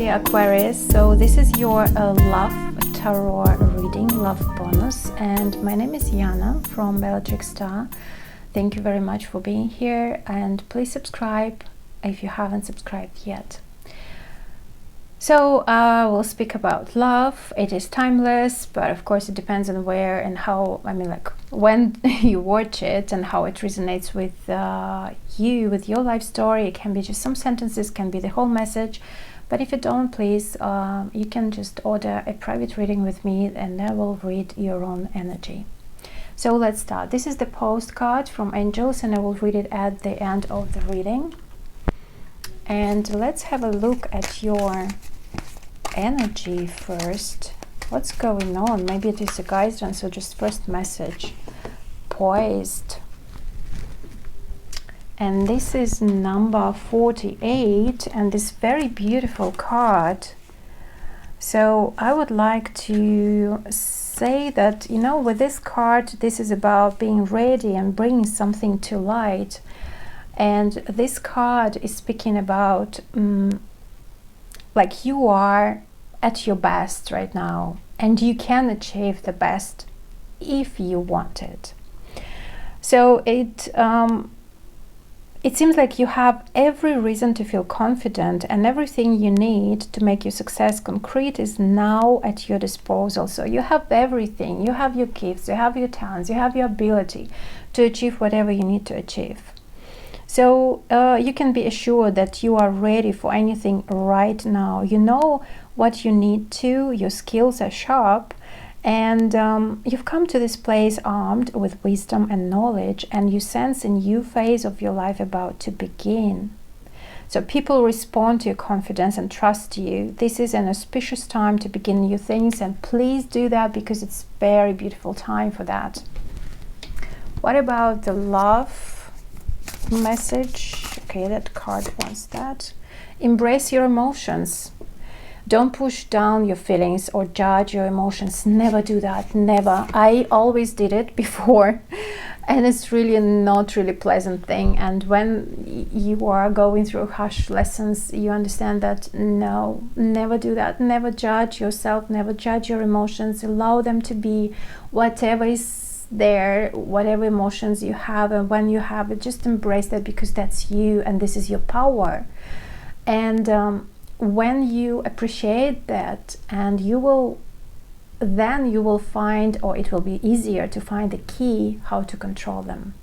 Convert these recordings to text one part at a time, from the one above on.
dear Aquarius. So this is your love tarot reading, love bonus, and my name is Yana from Bellatrix Star. Thank you very much for being here, and please subscribe if you haven't subscribed yet. So we'll speak about love. It is timeless, but of course it depends on where and how, when you watch it and how it resonates with you, with your life story. It can be just some sentences, can be the whole message. But if you don't, please, you can just order a private reading with me and I will read your own energy. So let's start. This is the postcard from angels and I will read it at the end of the reading. And let's have a look at your energy first. What's going on? Maybe it is a guidance or just first message. Poised. And this is number 48 and this very beautiful card. So I would like to say that, you know, with this card, this is about being ready and bringing something to light. And this card is speaking about like you are at your best right now and you can achieve the best if you want it. So it seems like you have every reason to feel confident, and everything you need to make your success concrete is now at your disposal. So you have everything. You have your gifts, you have your talents, you have your ability to achieve whatever you need to achieve. So you can be assured that you are ready for anything right now. You know what you need to, your skills are sharp, and you've come to this place armed with wisdom and knowledge, and you sense a new phase of your life about to begin. So people respond to your confidence and trust you. This is an auspicious time to begin new things, and please do that because it's a very beautiful time for that. What about the love message? Okay, that card wants that. Embrace your emotions. Don't push down your feelings or judge your emotions. Never do that. Never. I always did it before, and it's really not really pleasant thing. And when you are going through harsh lessons, you understand that no, never do that. Never judge yourself. Never judge your emotions. Allow them to be whatever is there, whatever emotions you have, and when you have it, just embrace that because that's you and this is your power. And when you appreciate that, and then you will find, or it will be easier to find the key how to control them.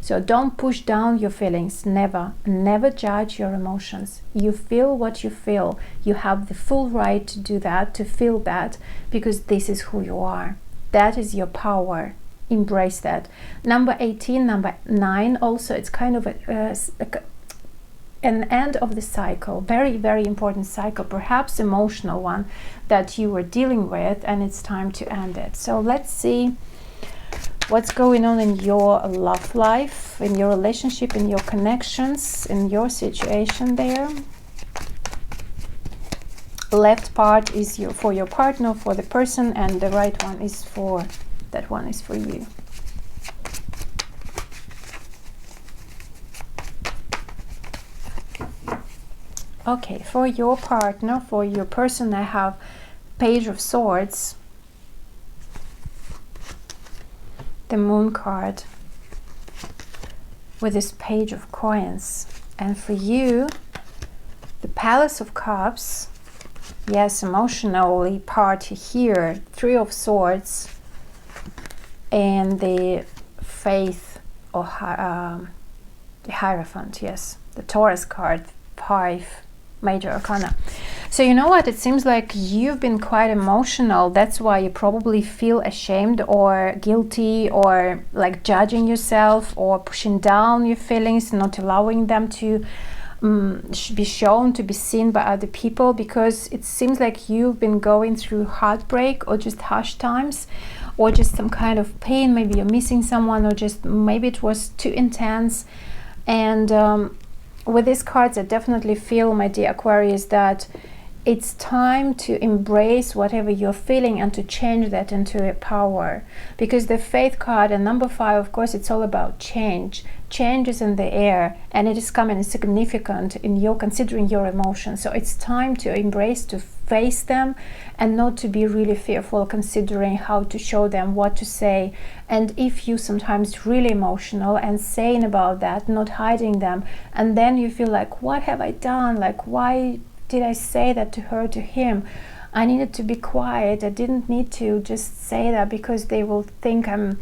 So don't push down your feelings. Never judge your emotions. You feel what you feel. You have the full right to do that, to feel that, because this is who you are. That is your power. Embrace that. Number 18, number 9, also it's kind of an end of the cycle, very, very important cycle, perhaps emotional one that you were dealing with, and it's time to end it. So let's see what's going on in your love life, in your relationship, in your connections, in your situation there. Left part is for your partner, for the person, and the right one is for, that one is for you. Okay, for your partner, for your person, I have Page of Swords, the Moon card, with this Page of Coins, and for you, the Palace of Cups. Yes, emotionally party here, Three of Swords, and the Faith or the Hierophant. Yes, the Taurus card, 5 major arcana. So you know what, it seems like you've been quite emotional. That's why you probably feel ashamed or guilty, or like judging yourself or pushing down your feelings, not allowing them to be shown, to be seen by other people, because it seems like you've been going through heartbreak or just harsh times, or just some kind of pain. Maybe you're missing someone, or just maybe it was too intense. And with these cards, I definitely feel, my dear Aquarius, that it's time to embrace whatever you're feeling and to change that into a power. Because the Faith card and number 5, of course, it's all about change. Change is in the air, and it is coming significant in your considering your emotions. So it's time to embrace, to face them, and not to be really fearful considering how to show them, what to say. And if you sometimes really emotional and saying about that, not hiding them, and then you feel like, what have I done? Like, why did I say that to her, to him? I needed to be quiet. I didn't need to just say that because they will think I'm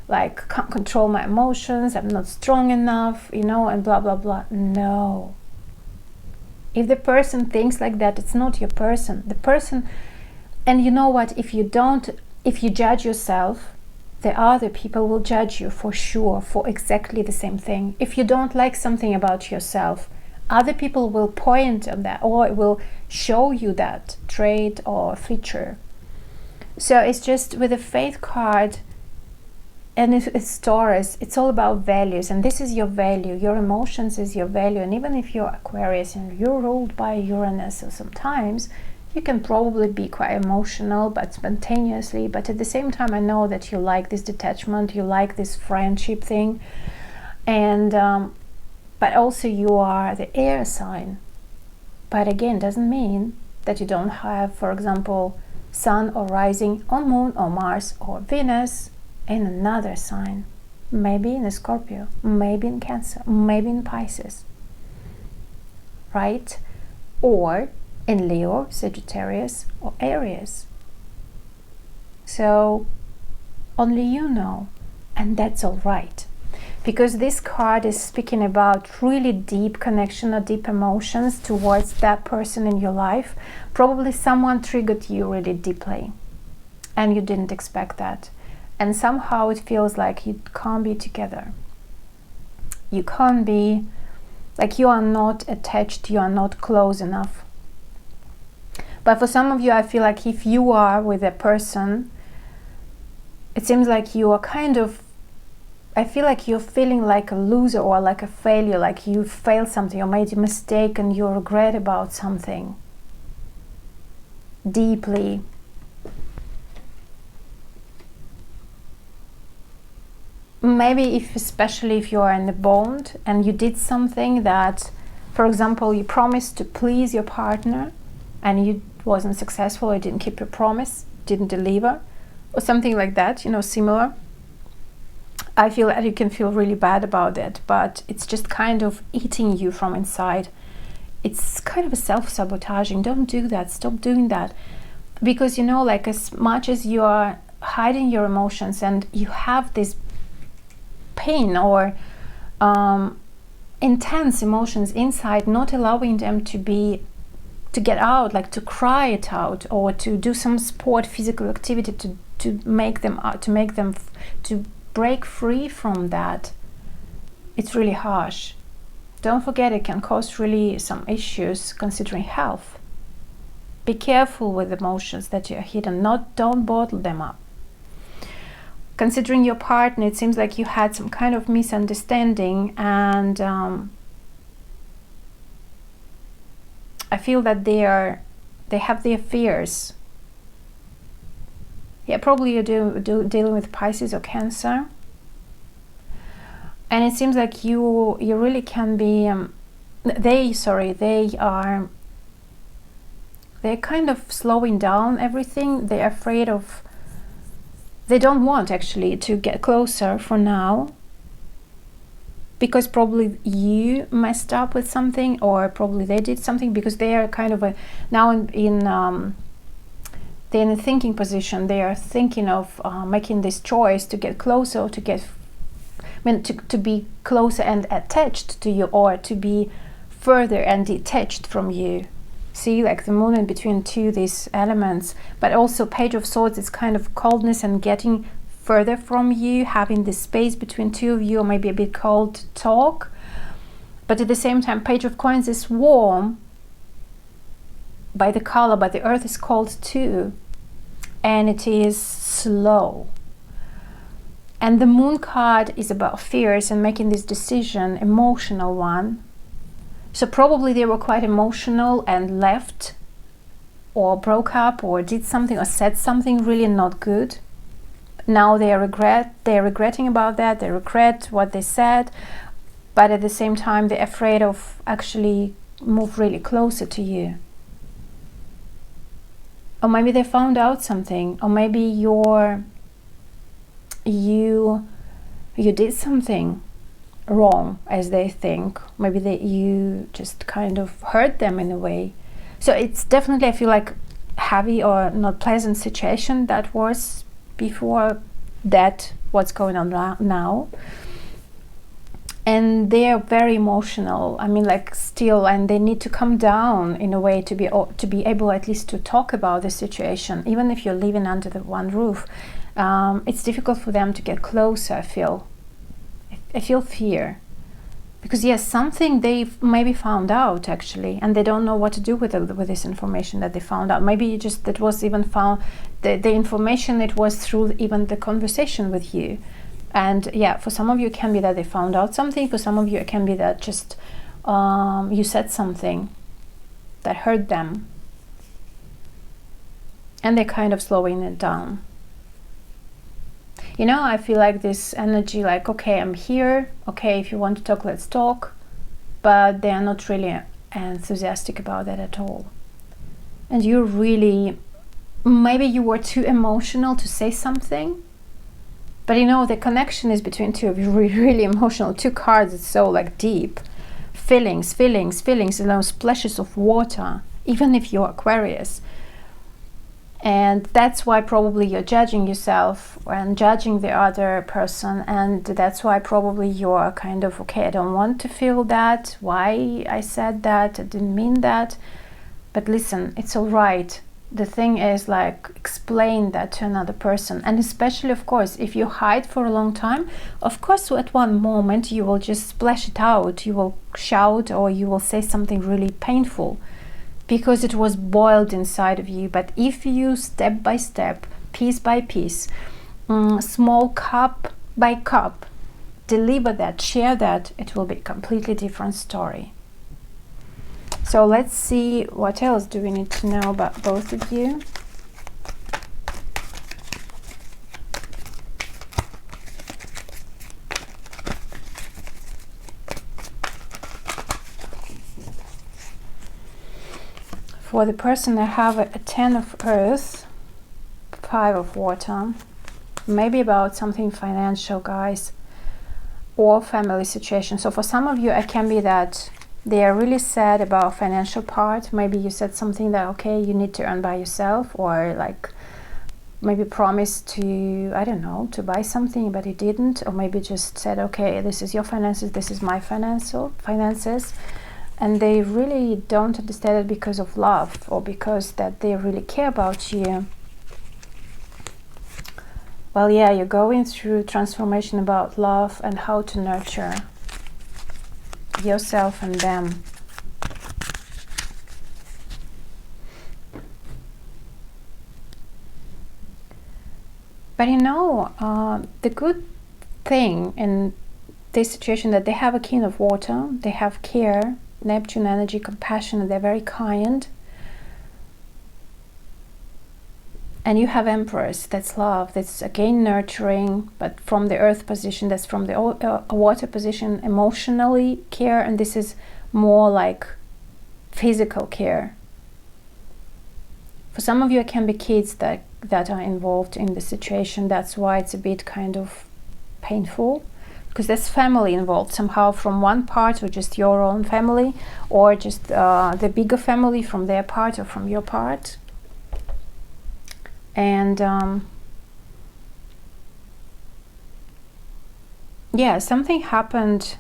like, can't control my emotions, I'm not strong enough, you know, and blah, blah, blah. No. If the person thinks like that, it's not your person. The person, and you know what, if you judge yourself, the other people will judge you for sure, for exactly the same thing. If you don't like something about yourself, other people will point at that or will show you that trait or feature. So it's just with the Faith card, and it's Taurus, it's all about values, and this is your value. Your emotions is your value. And even if you're Aquarius and you're ruled by Uranus, so sometimes you can probably be quite emotional, but spontaneously. But at the same time, I know that you like this detachment, you like this friendship thing, and but also you are the air sign. But again, doesn't mean that you don't have, for example, Sun or rising on Moon or Mars or Venus in another sign. Maybe in a Scorpio, maybe in Cancer, maybe in Pisces, right? Or in Leo, Sagittarius, or Aries. So only you know, and that's all right. Because this card is speaking about really deep connection or deep emotions towards that person in your life. Probably someone triggered you really deeply and you didn't expect that. And somehow it feels like you can't be together. You can't be, like you are not attached, you are not close enough. But for some of you, I feel like if you are with a person, it seems like you are kind of, I feel like you're feeling like a loser or like a failure, like you failed something or made a mistake and you regret about something deeply. Maybe especially if you are in a bond and you did something that, for example, you promised to please your partner and you wasn't successful or didn't keep your promise, didn't deliver, or something like that, you know, similar. I feel that you can feel really bad about it, but it's just kind of eating you from inside. It's kind of a self-sabotaging. Don't do that. Stop doing that. Because, you know, like as much as you are hiding your emotions and you have this pain or intense emotions inside, not allowing them to get out, like to cry it out or to do some sport, physical activity to make them to break free from that, it's really harsh. Don't forget, it can cause really some issues considering health. Be careful with emotions that you're hidden. Don't bottle them up. Considering your partner, it seems like you had some kind of misunderstanding, and I feel that they have their fears. Yeah, probably you're dealing with Pisces or Cancer. And it seems like you really can be, they're kind of slowing down everything. They're afraid of, they don't want actually to get closer for now. Because probably you messed up with something, or probably they did something, because they are kind of now they're in a thinking position. They are thinking of making this choice to get closer, to be closer and attached to you, or to be further and detached from you. See, like the moon in between these elements. But also Page of Swords is kind of coldness and getting further from you, having this space between two of you, or maybe a bit cold talk. But at the same time, Page of Coins is warm by the color, but the earth is cold too, and it is slow. And the Moon card is about fears and making this decision, emotional one. So probably they were quite emotional and left or broke up or did something or said something really not good. Now they're regretting about that, they regret what they said, but at the same time they're afraid of actually move really closer to you. Or maybe they found out something, or maybe you did something wrong, as they think. Maybe you just kind of hurt them in a way. So it's definitely, I feel like, heavy or not pleasant situation that was before that, what's going on now. And they are very emotional, I mean, like, still, and they need to come down in a way to be able at least to talk about the situation. Even if you're living under the one roof, it's difficult for them to get closer. I feel fear, because yes, something they maybe found out actually, and they don't know what to do with this information that they found out. Maybe just that was even found the information, it was through even the conversation with you. And yeah, for some of you it can be that they found out something. For some of you it can be that just you said something that hurt them, and they're kind of slowing it down. You know, I feel like this energy, like, okay, I'm here, okay, if you want to talk, let's talk, but they are not really enthusiastic about that at all. And you really, maybe you were too emotional to say something, but you know, the connection is between two of you, really emotional. 2 cards, it's so like deep. Feelings, and those splashes of water, even if you're Aquarius. And that's why probably you're judging yourself and judging the other person, and that's why probably you're kind of, okay, I don't want to feel that, why I said that, I didn't mean that. But listen, it's all right. The thing is, like, explain that to another person. And especially, of course, if you hide for a long time, of course at one moment you will just splash it out, you will shout, or you will say something really painful, because it was boiled inside of you. But if you step by step, piece by piece, small cup by cup, deliver that, share that, it will be a completely different story. So let's see, what else do we need to know about both of you? For the person, I have a 10 of earth, 5 of water, maybe about something financial, guys, or family situation. So for some of you, it can be that they are really sad about financial part. Maybe you said something that, okay, you need to earn by yourself, or like maybe promised to, I don't know, to buy something, but you didn't, or maybe just said, okay, this is your finances, this is my finances. And they really don't understand it because of love, or because that they really care about you. Well, yeah, you're going through transformation about love and how to nurture yourself and them. But you know, the good thing in this situation, that they have a king of water, they have care, Neptune energy, compassion, and they're very kind. And you have Empress, that's love, that's again nurturing, but from the earth position, that's from the water position, emotionally care, and this is more like physical care. For some of you, it can be kids that are involved in the situation. That's why it's a bit kind of painful, because there's family involved somehow from one part, or just your own family, or just the bigger family from their part or from your part. And yeah, something happened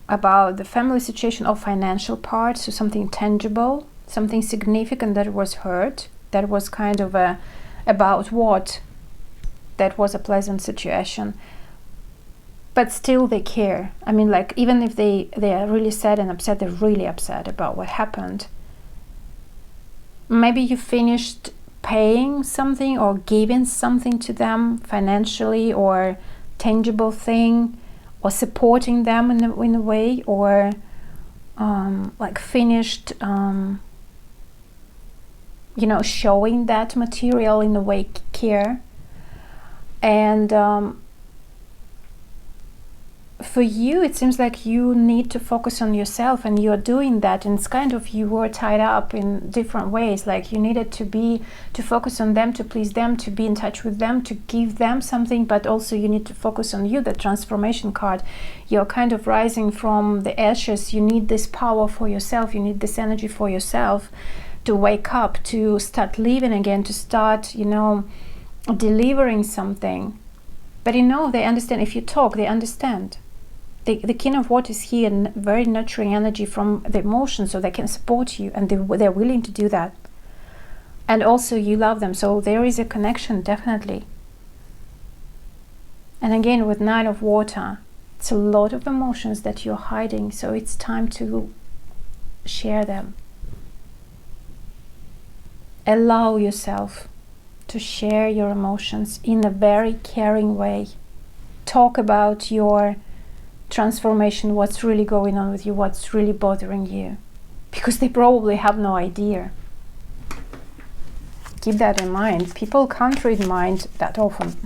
about the family situation or financial part, so something tangible, something significant that was hurt, that was kind of about what that was a pleasant situation, but still they care. I mean, like, even if they are really sad and upset, they're really upset about what happened. Maybe you finished paying something or giving something to them financially, or tangible thing, or supporting them in a way, or like finished, you know, showing that material in a way care. And for you, it seems like you need to focus on yourself, and you're doing that, and it's kind of, you were tied up in different ways, like you needed to focus on them, to please them, to be in touch with them, to give them something, but also you need to focus on you. The transformation card, you're kind of rising from the ashes. You need this power for yourself, you need this energy for yourself to wake up, to start living again, to start, you know, delivering something. But you know, they understand. If you talk, they understand. The King of Water is here, and very nurturing energy from the emotions, so they can support you, and they're willing to do that. And also you love them, so there is a connection, definitely. And again, with Knight of Water, it's a lot of emotions that you're hiding, so it's time to share them. Allow yourself to share your emotions in a very caring way. Talk about your transformation, what's really going on with you, what's really bothering you, because they probably have no idea. Keep that in mind. People can't read mind that often.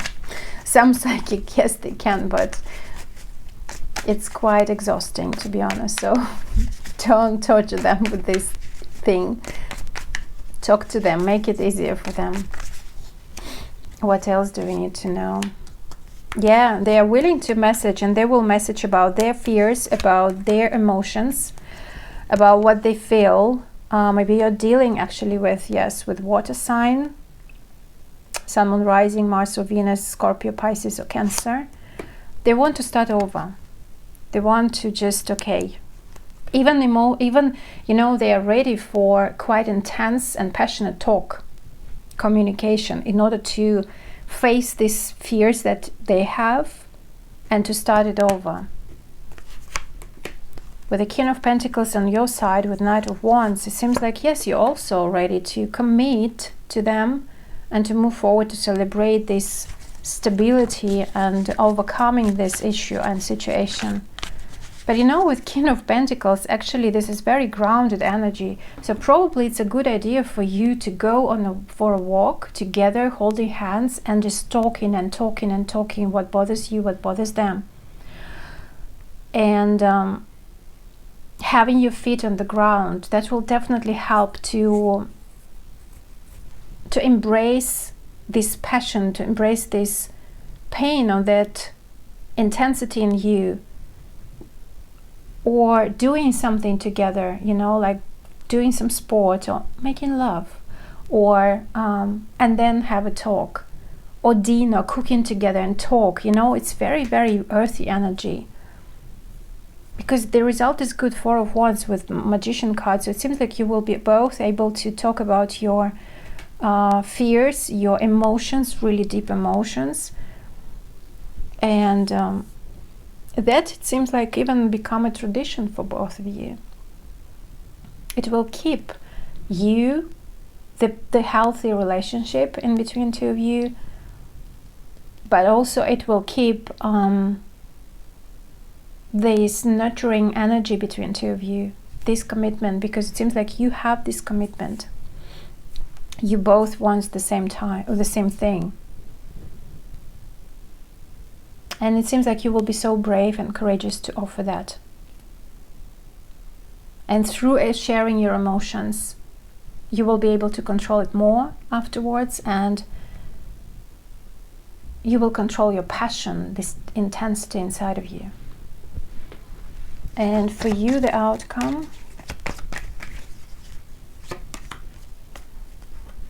Some psychic, yes, they can, but it's quite exhausting, to be honest. So don't torture them with this thing. Talk to them, make it easier for them. What else do we need to know? Yeah, they are willing to message, and they will message about their fears, about their emotions, about what they feel. Maybe you're dealing actually with, yes, with water sign, Sun, Moon, Rising, Mars or Venus, Scorpio, Pisces or Cancer. They want to start over. They want to just, okay, even you know, they are ready for quite intense and passionate talk, communication, in order to face these fears that they have and to start it over. With the King of Pentacles on your side, with Knight of Wands, it seems like, yes, you're also ready to commit to them and to move forward, to celebrate this stability and overcoming this issue and situation. But you know, with King of Pentacles, actually this is very grounded energy. So probably it's a good idea for you to go for a walk together, holding hands, and just talking and talking and talking what bothers you, what bothers them. And having your feet on the ground, that will definitely help to embrace this passion, to embrace this pain or that intensity in you. Or doing something together, you know, like doing some sport or making love, or and then have a talk, or dinner, cooking together and talk. You know, it's very, very earthy energy, because the result is good. Four of Wands with Magician card, so it seems like you will be both able to talk about your fears, your emotions, really deep emotions, and that, it seems like, even become a tradition for both of you. It will keep you, the healthy relationship in between two of you, but also it will keep this nurturing energy between two of you, this commitment, because it seems like you have this commitment. You both want the same time or the same thing. And it seems like you will be so brave and courageous to offer that. And through sharing your emotions, you will be able to control it more afterwards, and you will control your passion, this intensity inside of you. And for you, the outcome.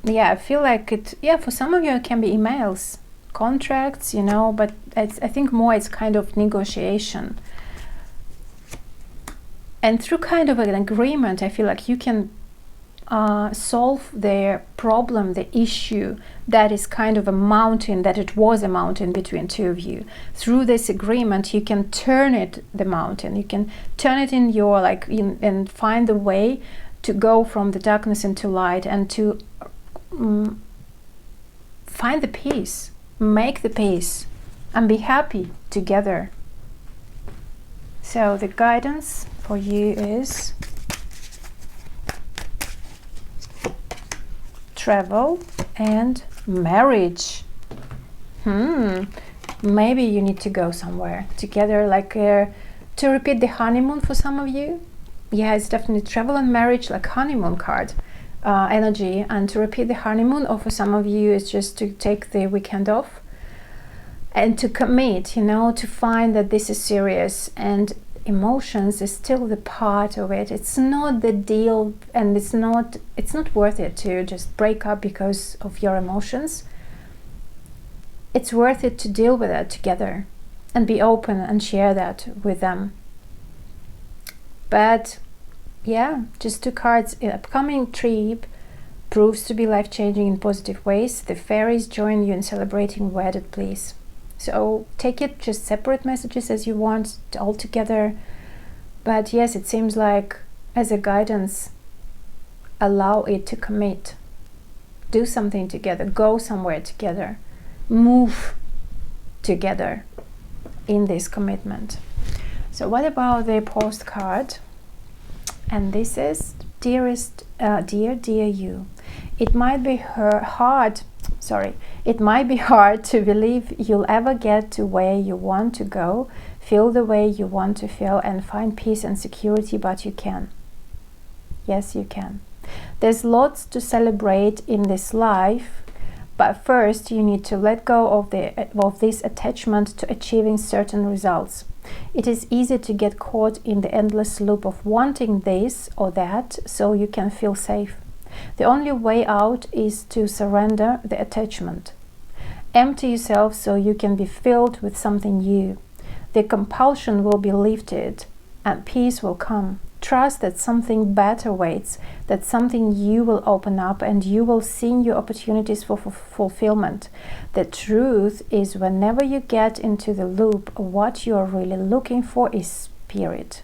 Yeah, I feel like it, yeah, for some of you it can be emails, contracts, you know, but I think more it's kind of negotiation. And through kind of an agreement, I feel like you can solve their problem, the issue that is kind of a mountain, that it was a mountain between two of you. Through this agreement, you can turn it, the mountain, you can turn it in your, like, and find the way to go from the darkness into light, and to find the peace, make the peace, and be happy together. So the guidance for you is travel and marriage. Maybe you need to go somewhere together, like to repeat the honeymoon for some of you. Yeah, it's definitely travel and marriage, like honeymoon card energy. And to repeat the honeymoon, or for some of you, it's just to take the weekend off and to commit, you know, to find that this is serious. And emotions is still the part of it. It's not the deal, and it's not worth it to just break up because of your emotions. It's worth it to deal with that together and be open and share that with them. But yeah, just 2 cards. An upcoming trip proves to be life-changing in positive ways. The fairies join you in celebrating wedded bliss. So take it just separate messages as you want, all together. But yes, it seems like as a guidance, allow it to commit. Do something together, go somewhere together, move together in this commitment. So what about the postcard? And this is dearest, dear you. It might be hard to believe you'll ever get to where you want to go, feel the way you want to feel, and find peace and security, but you can. Yes, you can. There's lots to celebrate in this life, but first you need to let go of this attachment to achieving certain results. It is easy to get caught in the endless loop of wanting this or that so you can feel safe. The only way out is to surrender the attachment. Empty yourself so you can be filled with something new. The compulsion will be lifted and peace will come. Trust that something better waits, that something new will open up, and you will see new opportunities for fulfillment. The truth is, whenever you get into the loop, what you are really looking for is spirit.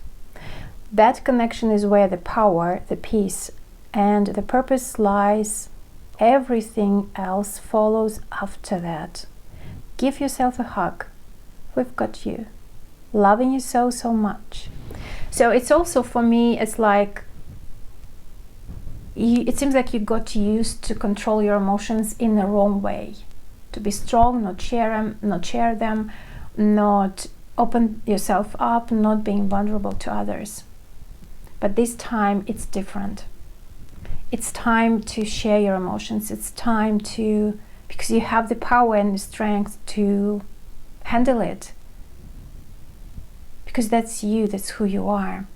That connection is where the power, the peace, and the purpose lies. Everything else follows after that. Give yourself a hug. We've got you. Loving you so much. So it's also, for me, it's like it seems like you got used to control your emotions in the wrong way. To be strong, not share them, not open yourself up, not being vulnerable to others. But this time it's different. It's time to share your emotions. It's time to, because you have the power and the strength to handle it. Because that's you, that's who you are.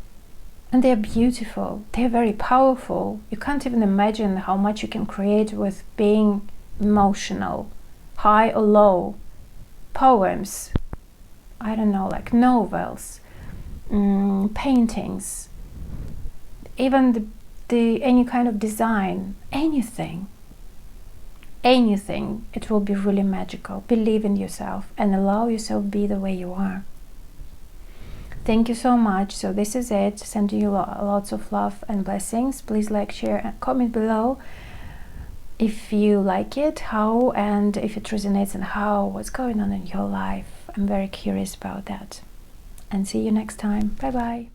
And they're beautiful, they're very powerful. You can't even imagine how much you can create with being emotional, high or low. Poems, I don't know, like novels, paintings, even the any kind of design, anything, it will be really magical. Believe in yourself and allow yourself to be the way you are. Thank you so much. So this is it. Sending you lots of love and blessings. Please like, share, and comment below if you like it, how, and if it resonates, and how, what's going on in your life. I'm very curious about that. And see you next time. Bye bye.